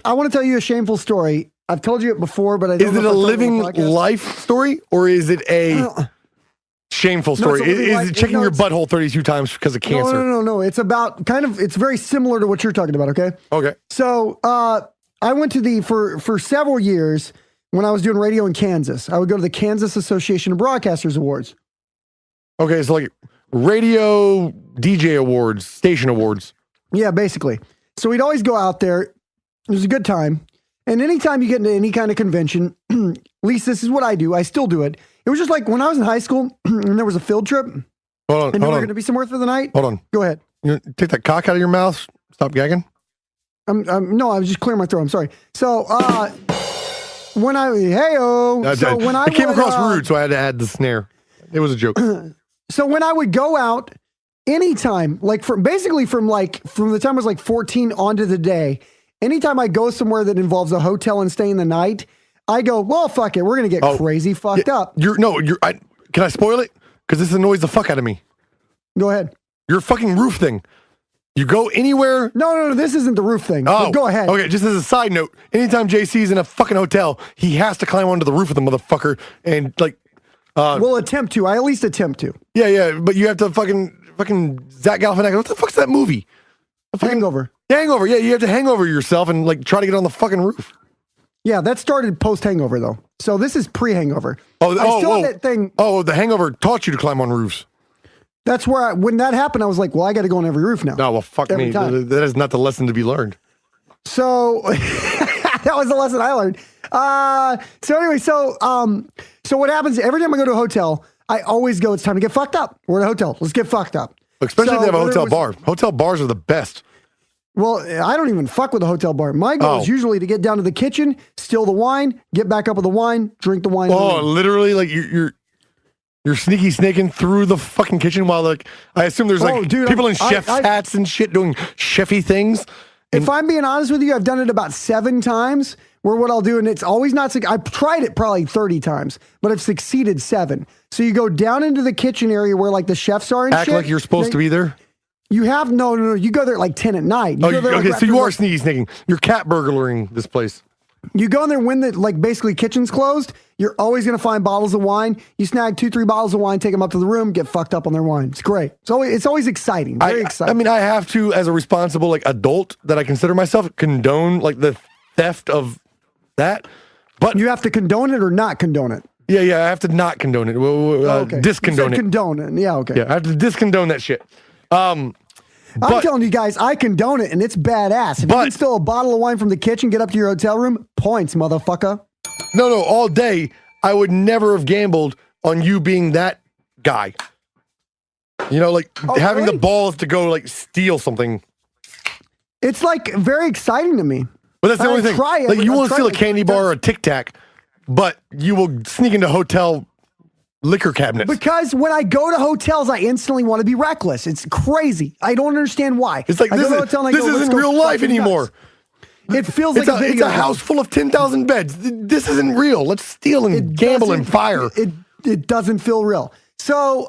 I want to tell you a shameful story. I've told you it before, but I don't Is it a living life story or is it a shameful story? Is it checking your butthole 32 times because of cancer? No. It's about it's very similar to what you're talking about, okay? Okay. So I went to for several years when I was doing radio in Kansas, I would go to the Kansas Association of Broadcasters Awards. Okay, so like radio DJ awards, station awards. Yeah, basically. So we'd always go out there. It was a good time. And anytime you get into any kind of convention, at least this is what I do. I still do it. It was just like when I was in high school and there was a field trip. Hold on, and we were going to be somewhere for the night. Hold on. Go ahead. You take that cock out of your mouth. Stop gagging. No, I was just clearing my throat. I'm sorry. So, when I came across rude, so I had to add the snare. It was a joke. So when I would go out anytime, like from the time I was like 14 onto the day, anytime I go somewhere that involves a hotel and staying the night, I go, well, fuck it. We're going to get crazy fucked up. Can I spoil it? Because this annoys the fuck out of me. Go ahead. Your fucking roof thing. You go anywhere. No, this isn't the roof thing. Oh, go ahead. Okay, just as a side note, anytime JC's in a fucking hotel, he has to climb onto the roof of the motherfucker and like. We'll attempt to. I at least attempt to. Yeah, but you have to fucking Zach Galifianakis. What the fuck's that movie? Hangover. Hangover. Yeah, you have to hangover yourself and like try to get on the fucking roof. Yeah, that started post hangover though. So this is pre hangover. That thing. Oh, the hangover taught you to climb on roofs. That's where when that happened, I was like, well, I got to go on every roof now. No, well, fuck me. That is not the lesson to be learned. So that was the lesson I learned. So what happens every time I go to a hotel, I always go, it's time to get fucked up. We're at a hotel. Let's get fucked up. Especially if they have a hotel bar. Hotel bars are the best. Well, I don't even fuck with a hotel bar. My goal is usually to get down to the kitchen, steal the wine, get back up with the wine, drink the wine. Oh, literally, like you're sneaky snaking through the fucking kitchen while like I assume there's people in chef's hats and shit doing chefy things. If I'm being honest with you, I've done it about 7 times. Where what I'll do, and it's always not. I've tried it probably 30 times, but I've succeeded 7. So you go down into the kitchen area where like the chefs are and act like you're supposed to be there. You have no. You go there at like 10 at night. Okay, so you are sneaky snaking. You're cat burglaring this place. You go in there when the basically kitchen's closed. You're always going to find bottles of wine. You snag 2-3 bottles of wine, take them up to the room, get fucked up on their wine. It's great. It's always exciting. Very exciting. I mean, I have to, as a responsible like adult that I consider myself, condone like the theft of that. But you have to condone it or not condone it. Yeah, I have to not condone it. Okay. Discondone it. Condone it. Yeah, okay. Yeah, I have to discondone that shit. I'm telling you guys, I condone it, and it's badass. If you can steal a bottle of wine from the kitchen, get up to your hotel room, points, motherfucker. No, all day, I would never have gambled on you being that guy. You know, like having the balls to go like steal something. It's like very exciting to me. But that's the only thing. Like you won't steal a candy bar or a Tic Tac, but you will sneak into hotel liquor cabinets. Because when I go to hotels, I instantly want to be reckless. It's crazy. I don't understand why. It's like this isn't real life anymore. It feels like it's a house full of 10,000 beds. This isn't real. Let's steal and gamble and fire. It doesn't feel real. So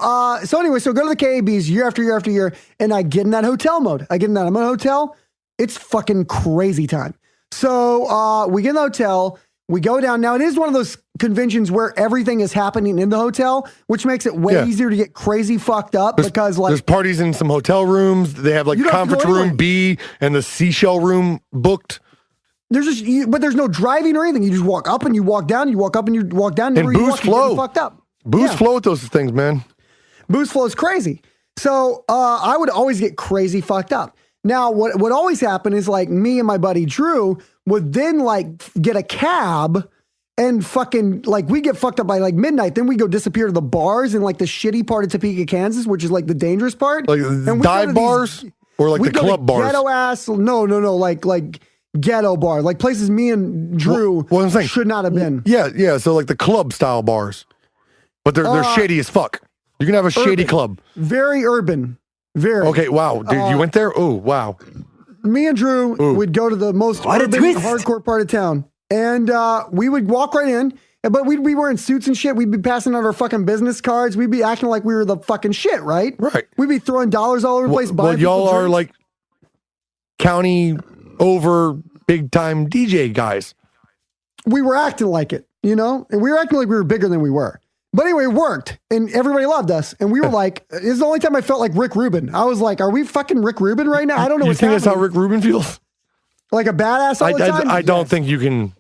anyway, so go to the KABs year after year after year, and I get in that hotel mode. I'm in a hotel. It's fucking crazy time. So we get in the hotel. We go down. Now, it is one of those conventions where everything is happening in the hotel, which makes it way easier to get crazy fucked up because there's parties in some hotel rooms. They have like conference room B and the seashell room booked. But there's no driving or anything. You just walk up and you walk down, you walk up and you walk down. And booze flow. Fucked up. Booze flow with those things, man. Booze flow is crazy. So I would always get crazy fucked up. Now, what would always happen is like me and my buddy Drew would then like get a cab and fucking like we get fucked up by like midnight. Then we go disappear to the bars in like the shitty part of Topeka, Kansas, which is like the dangerous part. Like dive bars or like the club bars? Ghetto ass. No. Like ghetto bar. Like places me and Drew should not have been. Yeah. So like the club style bars. But they're shady as fuck. You can have a shady club. Very urban. Very. Okay, wow. Dude, you went there? Oh, wow. Me and Drew would go to the most urban, hardcore part of town. And we would walk right in, but we'd be wearing suits and shit. We'd be passing out our fucking business cards. We'd be acting like we were the fucking shit, right? Right. We'd be throwing dollars all over the place. Well, y'all are like county over big time DJ guys. We were acting like it, and we were acting like we were bigger than we were. But anyway, it worked, and everybody loved us. And we were like, this is the only time I felt like Rick Rubin. I was like, are we fucking Rick Rubin right now? I don't know what's happening. You think that's how Rick Rubin feels? Like a badass all the time? I don't think you can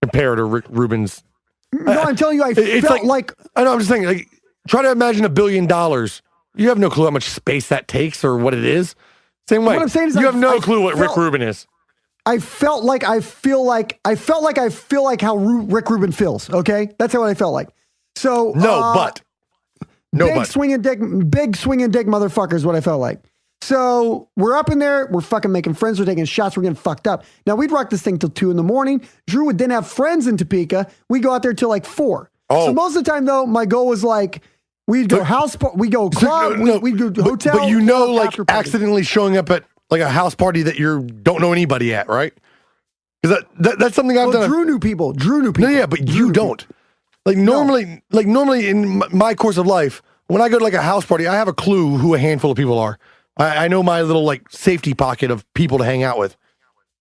compare to Rick Rubin's. No, I'm telling you, I felt like I know, I'm just saying, like, try to imagine $1 billion. You have no clue how much space that takes or what it is. Same way. What I'm saying is you have no clue what Rick Rubin is. I felt like I feel like how Rick Rubin feels. Okay, that's how I felt like. So big swinging dick motherfucker is what I felt like. So we're up in there, we're fucking making friends, we're taking shots, we're getting fucked up. Now we'd rock this thing till 2 a.m. Drew would then have friends in Topeka. We go out there till like 4. So most of the time though, my goal was like we'd go we go club, we'd go hotel. But like accidentally showing up at like a house party that you don't know anybody at, right? Because that's something I've done. Drew knew people. No, yeah, but you don't. Like normally in my course of life, when I go to like a house party, I have a clue who a handful of people are. I know my little like safety pocket of people to hang out with.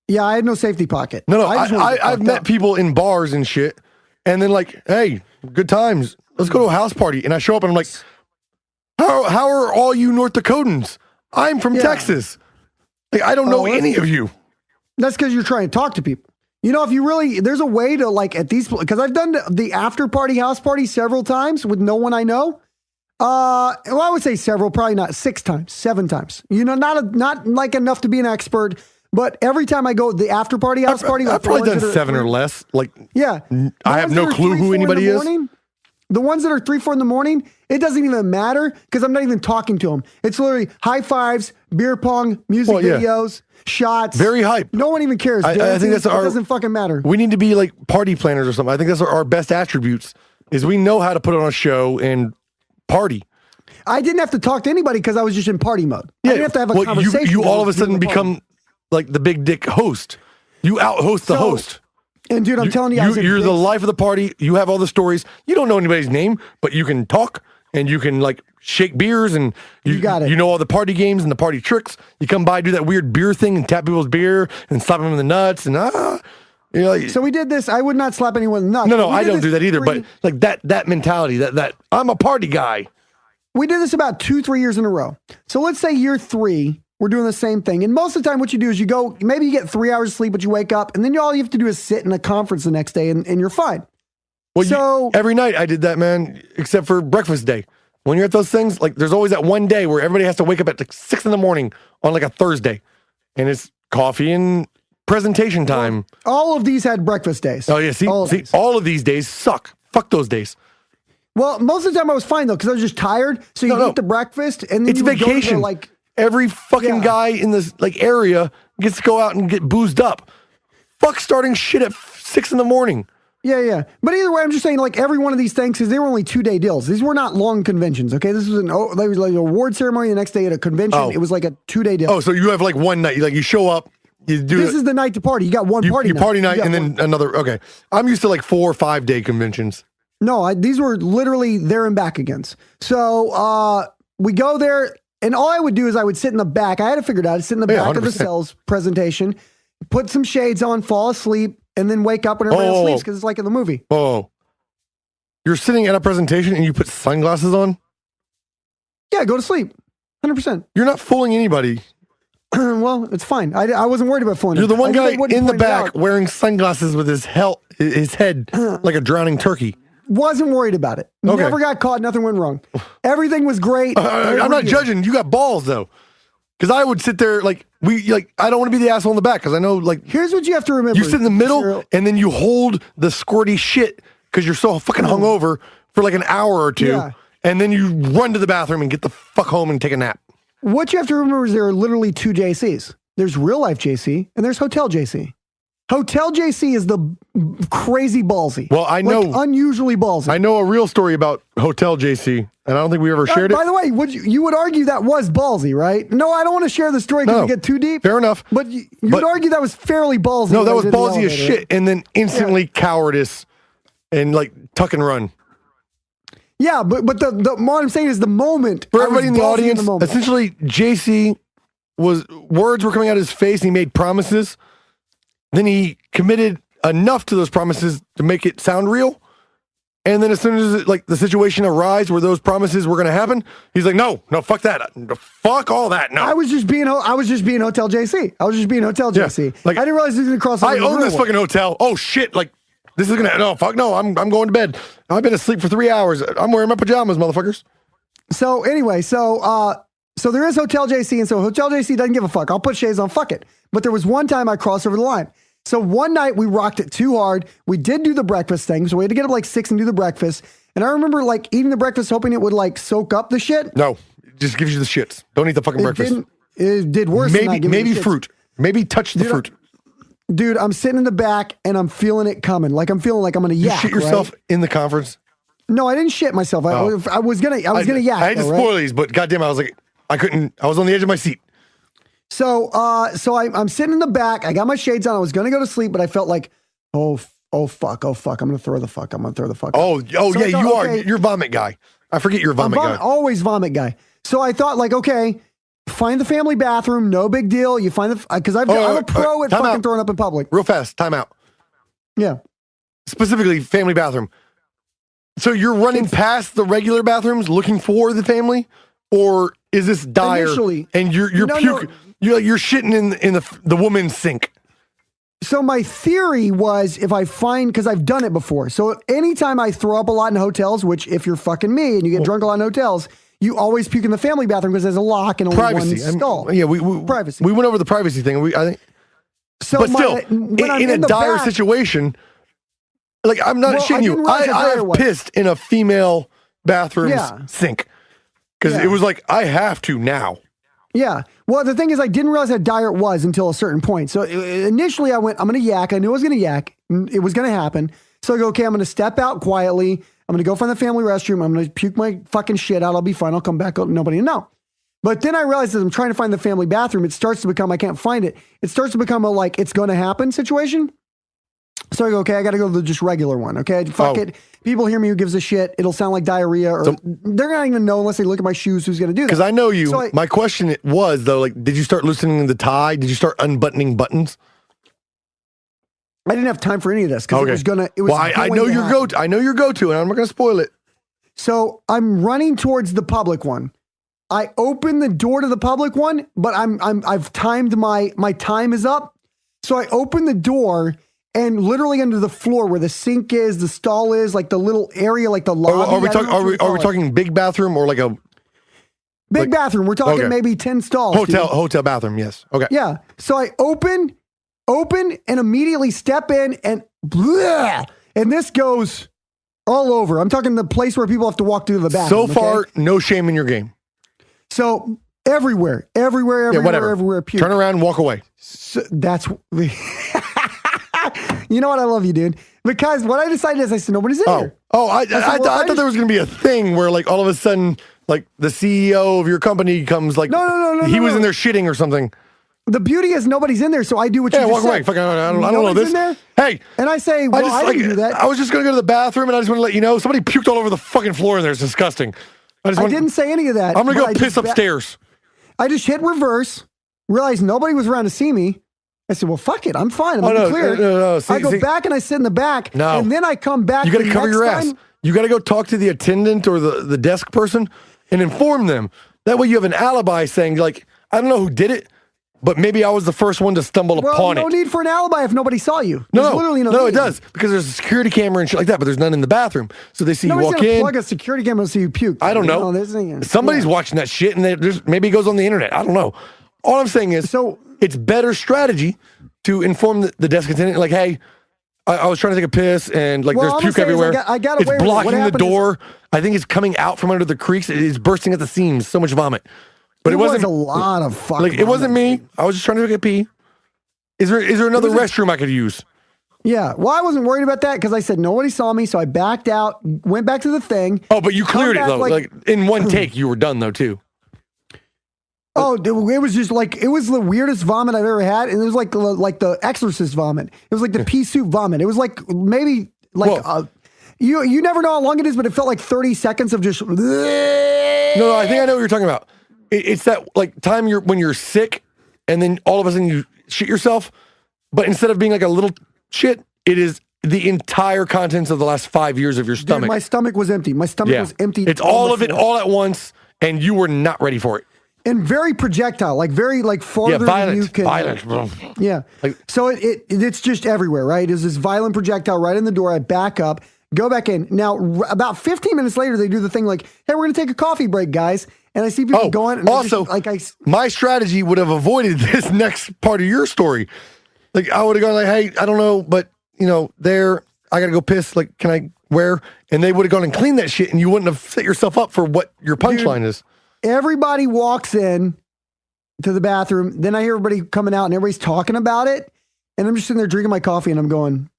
Yeah, I had no safety pocket. No, I've met people in bars and shit, and then like, hey, good times. Let's go to a house party, and I show up and I'm like, how are all you North Dakotans? I'm from Texas. Like I don't know any of you. That's because you're trying to talk to people. If you really, there's a way to like at these, because I've done the after party house party several times with no one I know. Well, I would say several, probably not 6 times, 7 times. Not like enough to be an expert, but every time I go the after party house party, I've probably done 7 or less. Like, yeah, I have no clue who anybody is. The ones that are 3, 4 in the morning, it doesn't even matter because I'm not even talking to them. It's literally high fives, beer pong, music videos. Shots. Very hype. No one even cares. I think it doesn't fucking matter. We need to be like party planners or something. I think that's our best attributes is we know how to put on a show and party. I didn't have to talk to anybody because I was just in party mode. I didn't have to have a conversation. You all of a sudden become like the big dick host. You out-host the host. And dude, I'm telling you, you're the life of the party. You have all the stories. You don't know anybody's name, but you can talk and you can like shake beers and you got it. You know all the party games and the party tricks. You come by, do that weird beer thing and tap people's beer and slap them in the nuts and So we did this. I would not slap anyone in the nuts. No, I don't do that either. But like that mentality, that I'm a party guy. We did this about 2-3 years in a row. So let's say year 3, we're doing the same thing. And most of the time what you do is you go, maybe you get 3 hours of sleep, but you wake up and then all you have to do is sit in a conference the next day and you're fine. Well, every night I did that, man, except for breakfast day. When you're at those things, like there's always that one day where everybody has to wake up at like 6 a.m. on like a Thursday, and it's coffee and presentation time. All of these had breakfast days. Oh yeah, see, all of these days suck. Fuck those days. Well, most of the time I was fine though because I was just tired. So you eat the breakfast and then it's vacation. Like every fucking guy in this like area gets to go out and get boozed up. Fuck starting shit at 6 a.m. Yeah. But either way, I'm just saying, like, every one of these things, because they were only 2-day deals. These were not long conventions, okay? This was there was like an award ceremony the next day at a convention. Oh. It was like a 2-day deal. Oh, so you have like one night. Like, you show up, you do This is the night to party. You got one party night. You party night and then another, okay. I'm used to like 4 or 5 day conventions. No, these were literally there and back agains. So we go there, and all I would do is I would sit in the back. I had to figure it out. I'd sit in the back 100%. Of the sales presentation, put some shades on, fall asleep, and then wake up when everybody else sleeps because it's like in the movie. Oh, you're sitting at a presentation and you put sunglasses on? Yeah, go to sleep. 100%. You're not fooling anybody. Well, it's fine. I wasn't worried about fooling. You're the one guy in the back wearing sunglasses with his head like a drowning turkey. Wasn't worried about it. Okay. Never got caught. Nothing went wrong. Everything was great. I'm not judging. You got balls though. Because I would sit there I don't want to be the asshole in the back because I know here's what you have to remember. You sit in the middle and then you hold the squirty shit because you're so fucking hungover for like an hour or two, and then you run to the bathroom and get the fuck home and take a nap. What you have to remember is there are literally 2 JCs. There's real life JC and there's hotel JC. Hotel JC is the crazy ballsy. Well, I know unusually ballsy. I know a real story about Hotel JC, and I don't think we ever shared it. By the way, you would argue that was ballsy, right? No, I don't want to share the story because we get too deep. Fair enough. But you'd argue that was fairly ballsy. No, that was ballsy as shit, and then instantly cowardice and tuck and run. Yeah, but the what I'm saying is the moment for everybody in the audience. Essentially, JC words were coming out of his face, and he made promises. then he committed enough to those promises to make it sound real. And then as soon as like the situation arose where those promises were going to happen, he's like, no, fuck that. Fuck all that. No. I was just being Hotel JC. I was just being Hotel JC. Like, I didn't realize he was going to cross over I the own this real fucking hotel. Oh shit. Like this is going to, no, fuck no. I'm going to bed. I've been asleep for 3 hours. I'm wearing my pajamas, motherfuckers. So anyway, so there is Hotel JC, and so Hotel JC doesn't give a fuck. I'll put shades on, fuck it. But there was one time I crossed over the line. So one night we rocked it too hard. We did do the breakfast thing, so we had to get up like 6 and do the breakfast. And I remember like eating the breakfast, hoping it would like soak up the shit. No, it just gives you the shits. Don't eat the fucking breakfast. It did worse. Maybe fruit. Maybe touch the fruit. Dude, I'm sitting in the back and I'm feeling it coming. Like I'm feeling like I'm gonna yak. You shit yourself in the conference? No, I didn't shit myself. I was gonna yak. I had to spoil these, but goddamn, I was like, I couldn't. I was on the edge of my seat. So I'm sitting in the back. I got my shades on. I was gonna go to sleep, but I felt like, oh fuck. I'm gonna throw the fuck. Oh yeah, you are. You're vomit guy. I forget you're a vomit guy. Always vomit guy. So I thought like, okay, find the family bathroom. No big deal. You find the because I'm a pro at fucking throwing up in public. Real fast. Time out. Yeah. Specifically, family bathroom. So you're running past the regular bathrooms looking for the family, or is this dire? Initially, and you're puking. You're shitting in the woman's sink. So my theory was if I find, because I've done it before. So anytime I throw up a lot in hotels, which if you're fucking me and you get drunk a lot in hotels, you always puke in the family bathroom because there's a lock and only one stall. Privacy. We went over the privacy thing. I think. So, but still, in a dire situation, like I'm not shitting you. I have pissed in a female bathroom's sink because it was like I have to now. Yeah. Well, the thing is, I didn't realize how dire it was until a certain point. So initially I went, I'm going to yak. I knew I was going to yak. It was going to happen. So I go, okay, I'm going to step out quietly. I'm going to go find the family restroom. I'm going to puke my fucking shit out. I'll be fine. I'll come back. Nobody will know. But then I realized as I'm trying to find the family bathroom, it starts to become, I can't find it. It starts to become a like, it's going to happen situation. So I go, okay, I got to go to the just regular one. Okay, fuck it. People hear me, who gives a shit? It'll sound like diarrhea, or they're not even know unless they look at my shoes who's going to do that. Because I know you. So my question was though, like, did you start loosening the tie? Did you start unbuttoning buttons? I didn't have time for any of this because it was gonna. It was. Well, I know your go-to. I know your go-to, and I'm not going to spoil it. So I'm running towards the public one. I open the door to the public one, but I've timed my time is up. So I open the door. And literally under the floor where the sink is, the stall is, like the little area, like the lobby. Are we talking big bathroom or like a big bathroom? We're talking maybe 10 stalls. Hotel bathroom, yes. Okay. Yeah. So I open and immediately step in and bleh, and this goes all over. I'm talking the place where people have to walk through the bathroom. So far, no shame in your game. So everywhere. Puke. Turn around and walk away. So that's. You know what? I love you, dude. Because what I decided is I said, nobody's in here. I thought there was going to be a thing where like all of a sudden, like the CEO of your company comes like, no. He was in there shitting or something. The beauty is nobody's in there. So I do what you just walk away. said. I don't know this. In there, hey. And I say, well, I didn't do that. I was just going to go to the bathroom and I just want to let you know, somebody puked all over the fucking floor in there. It's disgusting. I didn't say any of that. I'm going to go piss upstairs. I just hit reverse, realized nobody was around to see me. I said, well, fuck it. I'm fine. I'm clear. No. I go back and I sit in the back. No. And then I come back. You got to cover your ass. You got to go talk to the attendant or the desk person and inform them. That way you have an alibi saying, like, I don't know who did it, but maybe I was the first one to stumble upon it. No need for an alibi if nobody saw you. No, it does. Because there's a security camera and shit like that, but there's none in the bathroom. So they see you walk in. Plug a security camera to see you puke. I don't know. Somebody's watching that shit and maybe it goes on the internet. I don't know. All I'm saying is, it's better strategy to inform the desk attendant, like, hey, I was trying to take a piss and like there's puke everywhere. I got away it's blocking the door. I think it's coming out from under the creaks. It's bursting at the seams. So much vomit. But it wasn't a lot of fucking like it wasn't me. I was just trying to take a pee. Is there another restroom I could use? Yeah. Well, I wasn't worried about that because I said nobody saw me, so I backed out, went back to the thing. Oh, but you cleared it though. Like in one take, you were done though too. Oh, it was just like, it was the weirdest vomit I've ever had. And it was like the Exorcist vomit. It was like the pea soup vomit. It was like maybe like, you never know how long it is, but it felt like 30 seconds of just. No, I think I know what you're talking about. It's that like time when you're sick and then all of a sudden you shit yourself. But instead of being like a little shit, it is the entire contents of the last 5 years of your stomach. Dude, my stomach was empty. My stomach was empty. It's all of it all at once, and you were not ready for it. And very projectile, like very like farther than you can. Violent. Yeah. So it's just everywhere, right? It's this violent projectile right in the door. I back up, go back in. Now, about 15 minutes later, they do the thing like, hey, we're going to take a coffee break, guys. And I see people going. And also, my strategy would have avoided this next part of your story. Like, I would have gone like, hey, I don't know, but, I got to go piss. Like, can I wear? And they would have gone and cleaned that shit, and you wouldn't have set yourself up for what your punchline is. Everybody walks in to the bathroom. Then I hear everybody coming out and everybody's talking about it. And I'm just sitting there drinking my coffee and I'm going,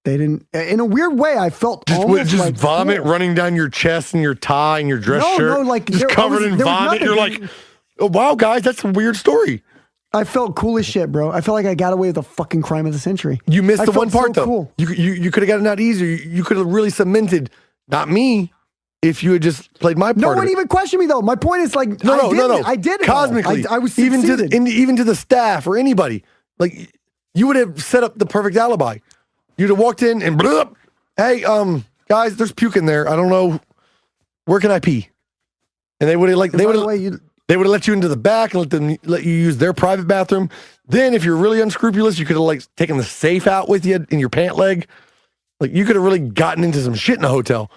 they didn't, in a weird way, I felt almost like vomit running down your chest and your tie and your dress shirt. No, like just covered in vomit. You're like, oh, wow, guys, that's a weird story. I felt cool as shit, bro. I felt like I got away with the fucking crime of the century. You missed the one part, though. Cool. You could have gotten out easier. You could have really cemented, not me, if you had just played my part. No one even questioned me, though. My point is like, no. I did it. Cosmically, I was even to the staff or anybody. Like, you would have set up the perfect alibi. You'd have walked in and, blah, hey, guys, there's puke in there. I don't know. Where can I pee? And they would have let you into the back and let you use their private bathroom. Then, if you're really unscrupulous, you could have like taken the safe out with you in your pant leg. Like, you could have really gotten into some shit in a hotel.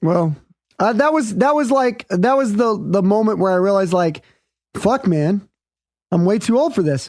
Well, that was the moment where I realized, like, fuck, man, I'm way too old for this.